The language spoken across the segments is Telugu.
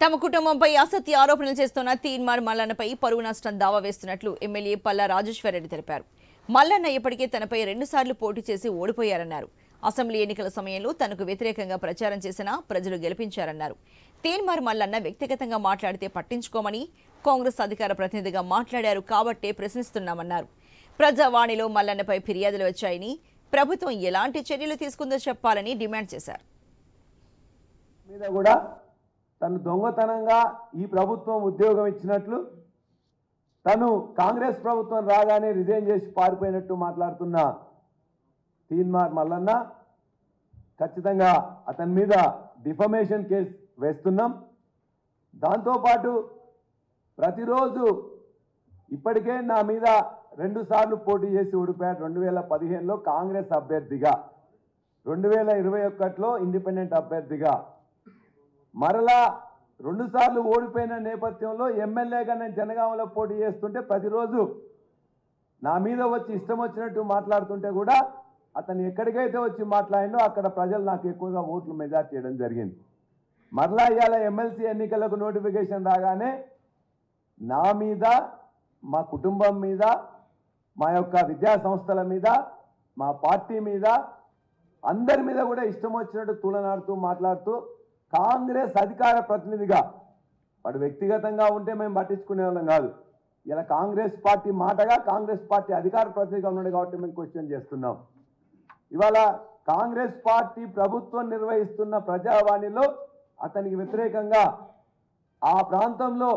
తమ కుటుంబంపై అసత్య ఆరోపణలు చేస్తున్న తీన్మార్ మల్లన్నపై పరువు నష్టం దావా వేస్తున్నట్లు ఎమ్మెల్యే పల్లా రాజేశ్వరరెడ్డి తెలిపారు. మల్లన్న ఇప్పటికే తనపై 2 సార్లు పోటీ చేసి ఓడిపోయారన్నారు. అసెంబ్లీ ఎన్నికల సమయంలో తనకు వ్యతిరేకంగా ప్రచారం చేసినా ప్రజలు గెలిపించారన్నారు. తీన్మార్ మల్లన్న వ్యక్తిగతంగా మాట్లాడితే పట్టించుకోమని కాంగ్రెస్ అధికార ప్రతినిధిగా మాట్లాడారు కాబట్టే ప్రశ్నిస్తున్నామన్నారు. ప్రజావాణిలో మల్లన్నపై ఫిర్యాదులు వచ్చాయని, ప్రభుత్వం ఎలాంటి చర్యలు తీసుకుందో చెప్పాలని డిమాండ్ చేశారు. తను దొంగతనంగా ఈ ప్రభుత్వం ఉద్యోగం ఇచ్చినట్లు, తను కాంగ్రెస్ ప్రభుత్వం రాగానే రిజైన్ చేసి పారిపోయినట్టు మాట్లాడుతున్న తీన్మార్ మల్లన్న ఖచ్చితంగా అతని మీద డిఫమేషన్ కేసు వేస్తున్నాం. దాంతోపాటు ప్రతిరోజు ఇప్పటికే నా మీద 2 సార్లు పోటీ చేసి ఓడిపోయాడు. 2015లో కాంగ్రెస్ అభ్యర్థిగా, 2021లో ఇండిపెండెంట్ అభ్యర్థిగా, మరలా 2 సార్లు ఓడిపోయిన నేపథ్యంలో ఎమ్మెల్యేగా నేను జనగామలో పోటీ చేస్తుంటే ప్రతిరోజు నా మీద వచ్చి ఇష్టం వచ్చినట్టు మాట్లాడుతుంటే కూడా అతను ఎక్కడికైతే వచ్చి మాట్లాడిండో అక్కడ ప్రజలు నాకు ఎక్కువగా ఓట్లు మెజార్టీ చేయడం జరిగింది. మరలా ఇవాళ ఎమ్మెల్సీ ఎన్నికలకు నోటిఫికేషన్ రాగానే నా మీద, మా కుటుంబం మీద, మా యొక్క విద్యా సంస్థల మీద, మా పార్టీ మీద, అందరి మీద కూడా ఇష్టం వచ్చినట్టు తూలనాడుతూ మాట్లాడుతూ కాంగ్రెస్ అధికార ప్రతినిధిగా, వాడు వ్యక్తిగతంగా ఉంటే మేము పట్టించుకునే వాళ్ళం కాదు, ఇలా కాంగ్రెస్ పార్టీ మాటగా కాంగ్రెస్ పార్టీ అధికార ప్రతినిధిగా ఉన్నాడు కాబట్టి మేము క్వశ్చన్ చేస్తున్నాం. ఇవాళ కాంగ్రెస్ పార్టీ ప్రభుత్వం నిర్వహిస్తున్న ప్రజావాణిలో అతనికి వ్యతిరేకంగా ఆ ప్రాంతంలో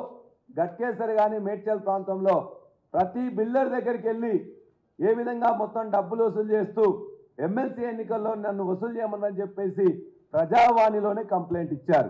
గట్కేసరి కానీ మేడ్చల్ ప్రాంతంలో ప్రతి బిల్డర్ దగ్గరికి వెళ్ళి ఏ విధంగా మొత్తం డబ్బులు వసూలు చేస్తూ ఎమ్మెల్సీ ఎన్నికల్లో నన్ను వసూలు చేయమని చెప్పేసి ప్రజావాణిలోనే కంప్లైంట్ ఇచ్చారు.